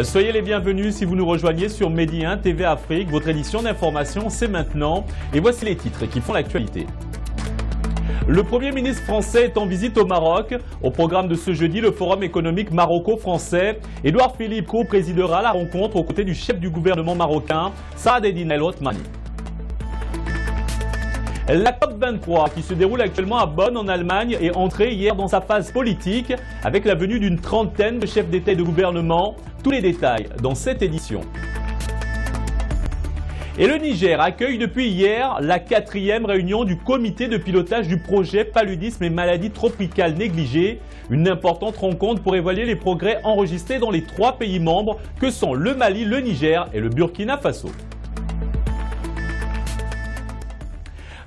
Soyez les bienvenus si vous nous rejoignez sur Medi 1 TV Afrique. Votre édition d'information, c'est maintenant. Et voici les titres qui font l'actualité. Le Premier ministre français est en visite au Maroc. Au programme de ce jeudi, le Forum économique maroco-français. Édouard Philippe co-présidera la rencontre aux côtés du chef du gouvernement marocain, Saad Eddine El Othmani. La COP23 qui se déroule actuellement à Bonn en Allemagne est entrée hier dans sa phase politique avec la venue d'une trentaine de chefs d'État et de gouvernement. Tous les détails dans cette édition. Et le Niger accueille depuis hier la 4e réunion du comité de pilotage du projet Paludisme et maladies tropicales négligées. Une importante rencontre pour évaluer les progrès enregistrés dans les 3 pays membres que sont le Mali, le Niger et le Burkina Faso.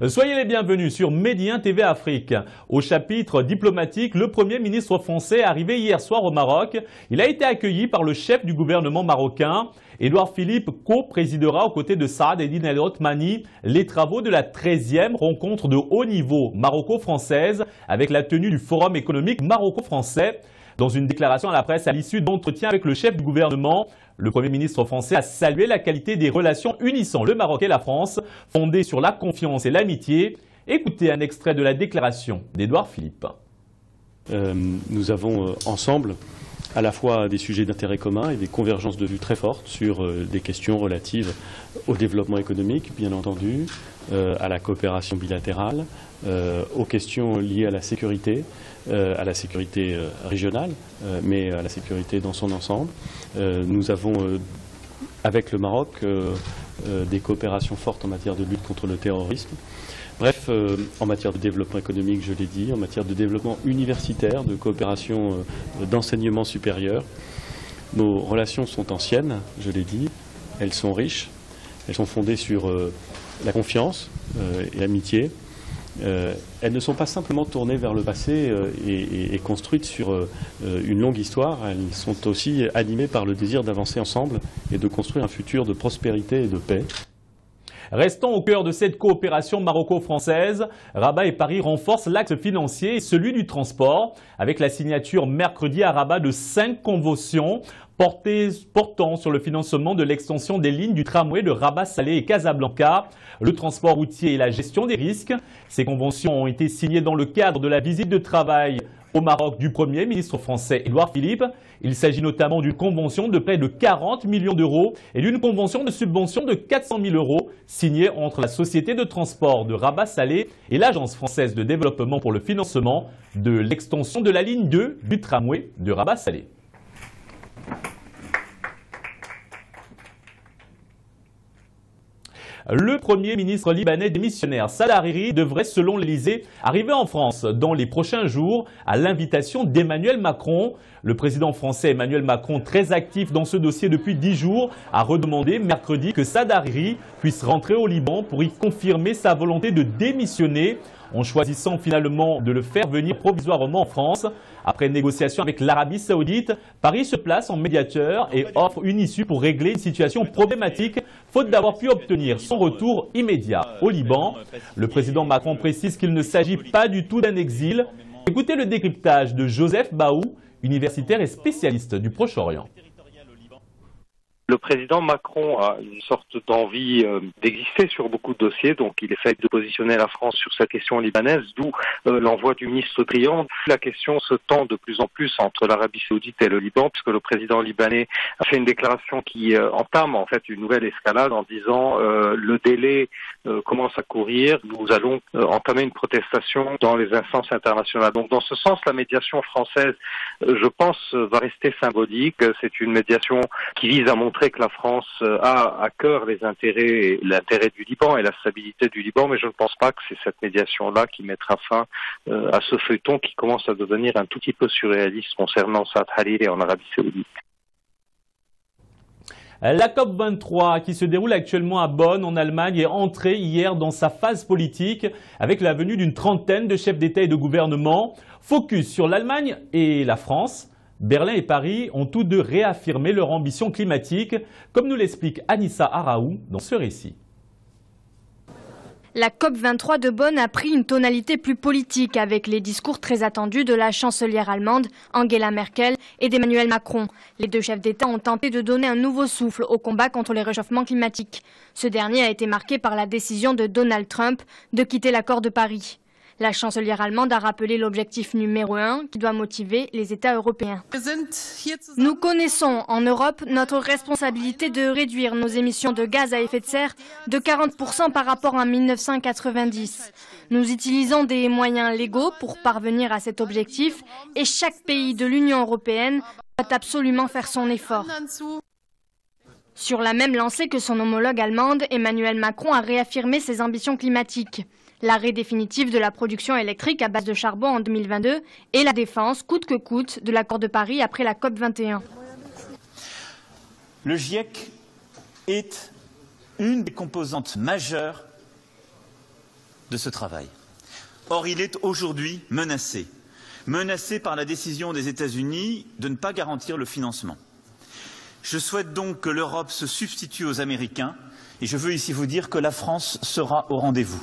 Soyez les bienvenus sur Medi 1 TV Afrique. Au chapitre diplomatique, le Premier ministre français est arrivé hier soir au Maroc. Il a été accueilli par le chef du gouvernement marocain. Édouard Philippe co-présidera aux côtés de Saad Eddine El Othmani les travaux de la 13e rencontre de haut niveau maroco-française avec la tenue du Forum économique maroco-français. Dans une déclaration à la presse à l'issue d'entretiens avec le chef du gouvernement, le Premier ministre français a salué la qualité des relations unissant le Maroc et la France, fondées sur la confiance et l'amitié. Écoutez un extrait de la déclaration d'Édouard Philippe. Nous avons ensemble à la fois des sujets d'intérêt commun et des convergences de vues très fortes sur des questions relatives au développement économique, bien entendu, à la coopération bilatérale, aux questions liées à la sécurité régionale, mais à la sécurité dans son ensemble. Nous avons, avec le Maroc, des coopérations fortes en matière de lutte contre le terrorisme. Bref, en matière de développement économique, je l'ai dit, en matière de développement universitaire, de coopération d'enseignement supérieur. Nos relations sont anciennes, je l'ai dit, elles sont riches, elles sont fondées sur la confiance et l'amitié. Elles ne sont pas simplement tournées vers le passé et construites sur une longue histoire, elles sont aussi animées par le désir d'avancer ensemble et de construire un futur de prospérité et de paix. Restons au cœur de cette coopération maroco-française. Rabat et Paris renforcent l'axe financier et celui du transport avec la signature mercredi à Rabat de 5 conventions portant sur le financement de l'extension des lignes du tramway de Rabat-Salé et Casablanca, le transport routier et la gestion des risques. Ces conventions ont été signées dans le cadre de la visite de travail au Maroc du Premier ministre français Édouard Philippe. Il s'agit notamment d'une convention de près de 40 millions d'euros et d'une convention de subvention de 400 000 euros signée entre la société de transport de Rabat-Salé et l'Agence française de développement pour le financement de l'extension de la ligne 2 du tramway de Rabat-Salé. Le Premier ministre libanais démissionnaire Saad Hariri devrait, selon l'Élysée, arriver en France dans les prochains jours à l'invitation d'Emmanuel Macron. Le président français Emmanuel Macron, très actif dans ce dossier depuis 10 jours, a redemandé mercredi que Saad Hariri puisse rentrer au Liban pour y confirmer sa volonté de démissionner, en choisissant finalement de le faire venir provisoirement en France. Après négociation avec l'Arabie Saoudite, Paris se place en médiateur et offre une issue pour régler une situation problématique, faute d'avoir pu obtenir son retour immédiat au Liban. Le président Macron précise qu'il ne s'agit pas du tout d'un exil. Écoutez le décryptage de Joseph Baou, universitaire et spécialiste du Proche-Orient. Le président Macron a une sorte d'envie d'exister sur beaucoup de dossiers, donc il essaie de positionner la France sur cette question libanaise, d'où l'envoi du ministre Drian. La question se tend de plus en plus entre l'Arabie Saoudite et le Liban, puisque le président libanais a fait une déclaration qui entame en fait une nouvelle escalade en disant le délai commence à courir, nous allons entamer une protestation dans les instances internationales. Donc dans ce sens, la médiation française, je pense, va rester symbolique. C'est une médiation qui vise à montrer que la France a à cœur l'intérêt du Liban et la stabilité du Liban, mais je ne pense pas que c'est cette médiation-là qui mettra fin à ce feuilleton qui commence à devenir un tout petit peu surréaliste concernant Saad Hariri en Arabie Saoudite. La COP23 qui se déroule actuellement à Bonn en Allemagne est entrée hier dans sa phase politique avec la venue d'une trentaine de chefs d'État et de gouvernement. Focus sur l'Allemagne et la France. Berlin et Paris ont tous deux réaffirmé leur ambition climatique, comme nous l'explique Anissa Araou dans ce récit. La COP23 de Bonn a pris une tonalité plus politique avec les discours très attendus de la chancelière allemande Angela Merkel et d'Emmanuel Macron. Les deux chefs d'État ont tenté de donner un nouveau souffle au combat contre les réchauffements climatiques. Ce dernier a été marqué par la décision de Donald Trump de quitter l'accord de Paris. La chancelière allemande a rappelé l'objectif numéro 1 qui doit motiver les États européens. Nous connaissons en Europe notre responsabilité de réduire nos émissions de gaz à effet de serre de 40% par rapport à 1990. Nous utilisons des moyens légaux pour parvenir à cet objectif et chaque pays de l'Union européenne doit absolument faire son effort. Sur la même lancée que son homologue allemande, Emmanuel Macron a réaffirmé ses ambitions climatiques. L'arrêt définitif de la production électrique à base de charbon en 2022 et la défense, coûte que coûte, de l'accord de Paris après la COP21. Le GIEC est une des composantes majeures de ce travail. Or, il est aujourd'hui menacé par la décision des États-Unis de ne pas garantir le financement. Je souhaite donc que l'Europe se substitue aux Américains et je veux ici vous dire que la France sera au rendez-vous.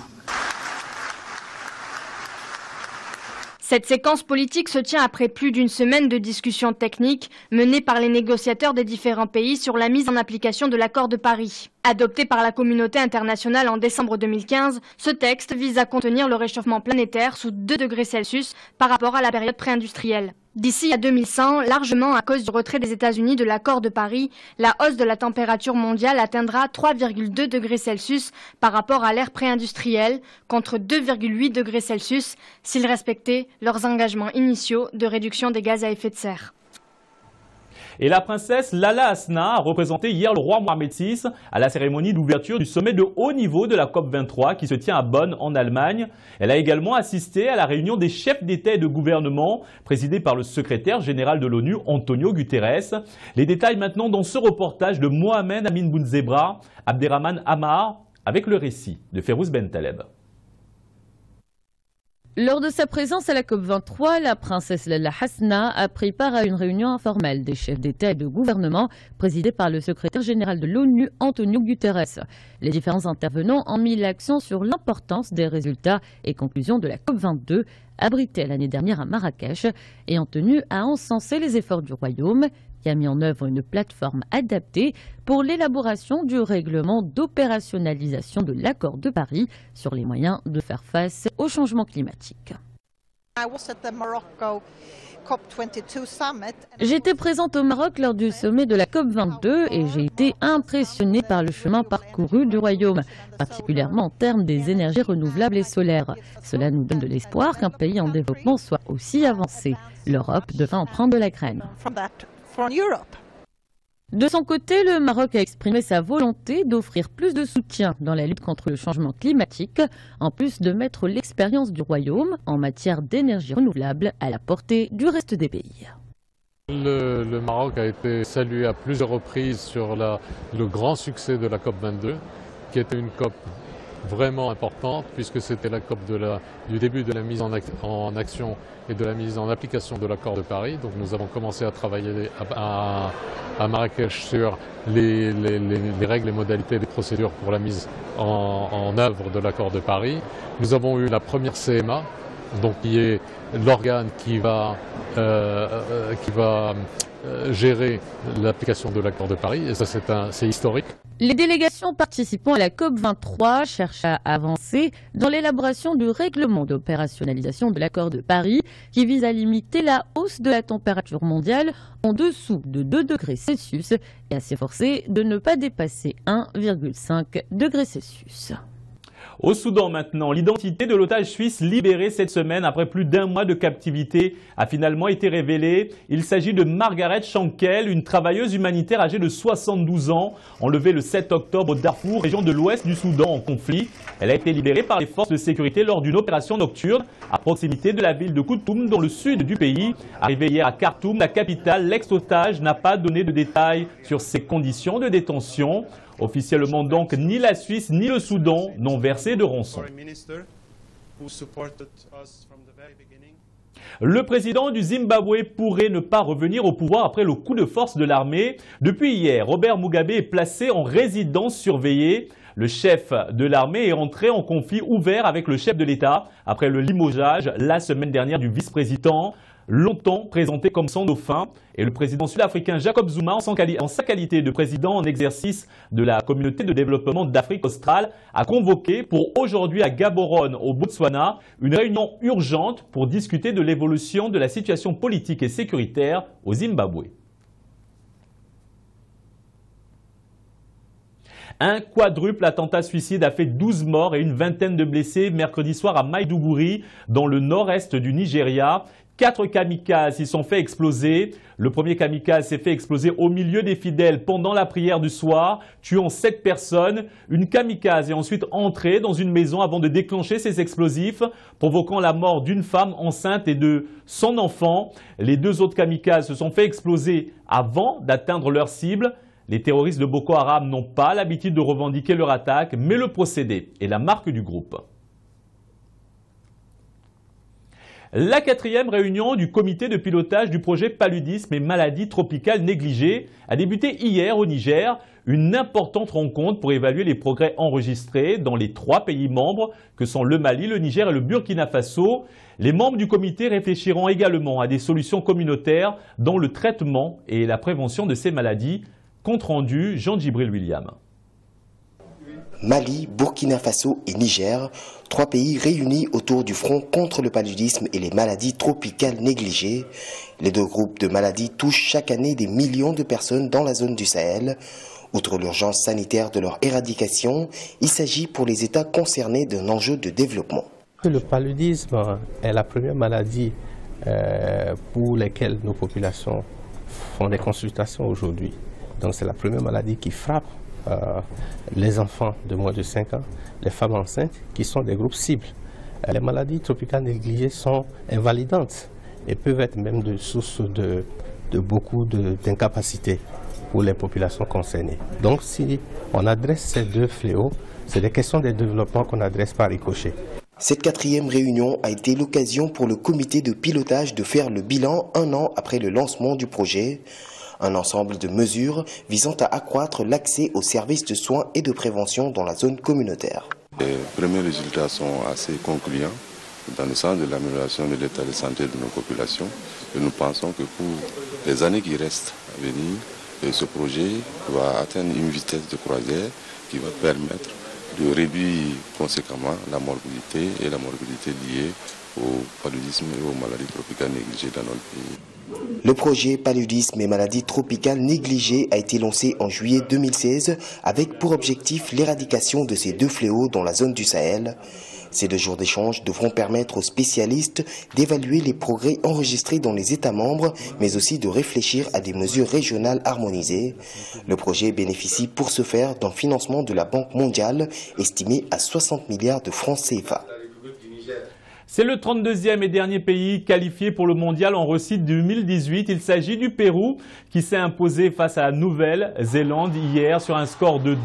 Cette séquence politique se tient après plus d'une semaine de discussions techniques menées par les négociateurs des différents pays sur la mise en application de l'accord de Paris. Adopté par la communauté internationale en décembre 2015, ce texte vise à contenir le réchauffement planétaire sous 2 degrés Celsius par rapport à la période pré-industrielle. D'ici à 2100, largement à cause du retrait des États-Unis de l'accord de Paris, la hausse de la température mondiale atteindra 3,2 degrés Celsius par rapport à l'ère pré-industrielle, contre 2,8 degrés Celsius s'ils respectaient leurs engagements initiaux de réduction des gaz à effet de serre. Et la princesse Lala Asna a représenté hier le roi Mohamed VI à la cérémonie d'ouverture du sommet de haut niveau de la COP23 qui se tient à Bonn en Allemagne. Elle a également assisté à la réunion des chefs d'État et de gouvernement présidée par le secrétaire général de l'ONU, Antonio Guterres. Les détails maintenant dans ce reportage de Mohamed Amin Bounzebra, Abderrahman Amar, avec le récit de Férouz Bentaleb. Lors de sa présence à la COP23, la princesse Lala Asna a pris part à une réunion informelle des chefs d'État et de gouvernement présidée par le secrétaire général de l'ONU, Antonio Guterres. Les différents intervenants ont mis l'accent sur l'importance des résultats et conclusions de la COP22, abritée l'année dernière à Marrakech, et ont tenu à encenser les efforts du Royaume, qui a mis en œuvre une plateforme adaptée pour l'élaboration du règlement d'opérationnalisation de l'accord de Paris sur les moyens de faire face au changement climatique. J'étais présente au Maroc lors du sommet de la COP22 et j'ai été impressionnée par le chemin parcouru du Royaume, particulièrement en termes des énergies renouvelables et solaires. Cela nous donne de l'espoir qu'un pays en développement soit aussi avancé. L'Europe devra en prendre la graine. De son côté, le Maroc a exprimé sa volonté d'offrir plus de soutien dans la lutte contre le changement climatique, en plus de mettre l'expérience du Royaume en matière d'énergie renouvelable à la portée du reste des pays. Le Maroc a été salué à plusieurs reprises sur le grand succès de la COP22, qui était une COP vraiment importante, puisque c'était la COP du début de la mise en action et de la mise en application de l'accord de Paris. Donc nous avons commencé à travailler à Marrakech sur les règles et modalités des procédures pour la mise en œuvre de l'accord de Paris. Nous avons eu la première CMA, donc qui est l'organe qui va gérer l'application de l'accord de Paris, et ça c'est historique. Les délégations participant à la COP23 cherchent à avancer dans l'élaboration du règlement d'opérationnalisation de l'accord de Paris qui vise à limiter la hausse de la température mondiale en dessous de 2 degrés Celsius et à s'efforcer de ne pas dépasser 1,5 degré Celsius. Au Soudan maintenant, l'identité de l'otage suisse libéré cette semaine après plus d'1 mois de captivité a finalement été révélée. Il s'agit de Margaret Shankel, une travailleuse humanitaire âgée de 72 ans, enlevée le 7 octobre au Darfour, région de l'ouest du Soudan en conflit. Elle a été libérée par les forces de sécurité lors d'une opération nocturne à proximité de la ville de Khartoum dans le sud du pays. Arrivée hier à Khartoum, la capitale, l'ex-otage n'a pas donné de détails sur ses conditions de détention. Officiellement donc, ni la Suisse ni le Soudan n'ont versé de rançon. Le président du Zimbabwe pourrait ne pas revenir au pouvoir après le coup de force de l'armée. Depuis hier, Robert Mugabe est placé en résidence surveillée. Le chef de l'armée est entré en conflit ouvert avec le chef de l'État après le limogeage la semaine dernière du vice-président, longtemps présenté comme son dauphin. Et le président sud-africain Jacob Zuma, en sa qualité de président en exercice de la communauté de développement d'Afrique australe, a convoqué pour aujourd'hui à Gaborone, au Botswana, une réunion urgente pour discuter de l'évolution de la situation politique et sécuritaire au Zimbabwe. Un quadruple attentat suicide a fait 12 morts et une vingtaine de blessés mercredi soir à Maiduguri, dans le nord-est du Nigeria. 4 kamikazes s'y sont fait exploser. Le premier kamikaze s'est fait exploser au milieu des fidèles pendant la prière du soir, tuant 7 personnes. Une kamikaze est ensuite entrée dans une maison avant de déclencher ses explosifs, provoquant la mort d'une femme enceinte et de son enfant. Les 2 autres kamikazes se sont fait exploser avant d'atteindre leur cible. Les terroristes de Boko Haram n'ont pas l'habitude de revendiquer leur attaque, mais le procédé est la marque du groupe. La 4e réunion du comité de pilotage du projet Paludisme et maladies tropicales négligées a débuté hier au Niger. Une importante rencontre pour évaluer les progrès enregistrés dans les 3 pays membres que sont le Mali, le Niger et le Burkina Faso. Les membres du comité réfléchiront également à des solutions communautaires dans le traitement et la prévention de ces maladies. Compte rendu, Jean-Djibril William. Mali, Burkina Faso et Niger, 3 pays réunis autour du front contre le paludisme et les maladies tropicales négligées. Les 2 groupes de maladies touchent chaque année des millions de personnes dans la zone du Sahel. Outre l'urgence sanitaire de leur éradication, il s'agit pour les États concernés d'un enjeu de développement. Le paludisme est la première maladie pour laquelle nos populations font des consultations aujourd'hui. Donc c'est la première maladie qui frappe les enfants de moins de 5 ans, les femmes enceintes qui sont des groupes cibles. Les maladies tropicales négligées sont invalidantes et peuvent être même de source de beaucoup d'incapacités pour les populations concernées. Donc si on adresse ces 2 fléaux, c'est des questions de développement qu'on adresse par ricochet. Cette 4e réunion a été l'occasion pour le comité de pilotage de faire le bilan 1 an après le lancement du projet. Un ensemble de mesures visant à accroître l'accès aux services de soins et de prévention dans la zone communautaire. Les premiers résultats sont assez concluants dans le sens de l'amélioration de l'état de santé de nos populations. Et nous pensons que pour les années qui restent à venir, ce projet va atteindre une vitesse de croisière qui va permettre de réduire conséquemment la morbidité et la morbidité liée au paludisme et aux maladies tropicales négligées dans notre pays. Le projet Paludisme et maladies tropicales négligées a été lancé en juillet 2016 avec pour objectif l'éradication de ces 2 fléaux dans la zone du Sahel. Ces 2 jours d'échange devront permettre aux spécialistes d'évaluer les progrès enregistrés dans les États membres, mais aussi de réfléchir à des mesures régionales harmonisées. Le projet bénéficie pour ce faire d'un financement de la Banque mondiale estimé à 60 milliards de francs CFA. C'est le 32e et dernier pays qualifié pour le mondial en Russie 2018. Il s'agit du Pérou qui s'est imposé face à la Nouvelle-Zélande hier sur un score de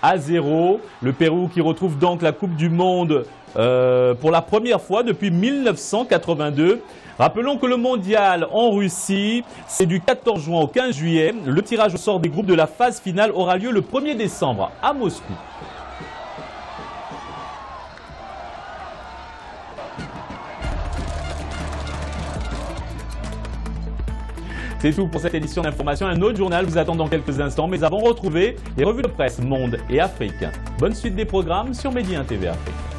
2-0. Le Pérou qui retrouve donc la Coupe du Monde pour la première fois depuis 1982. Rappelons que le mondial en Russie, c'est du 14 juin au 15 juillet. Le tirage au sort des groupes de la phase finale aura lieu le 1er décembre à Moscou. C'est tout pour cette édition d'information. Un autre journal vous attend dans quelques instants. Mais avant, retrouvez les revues de presse Monde et Afrique. Bonne suite des programmes sur Média TV Afrique.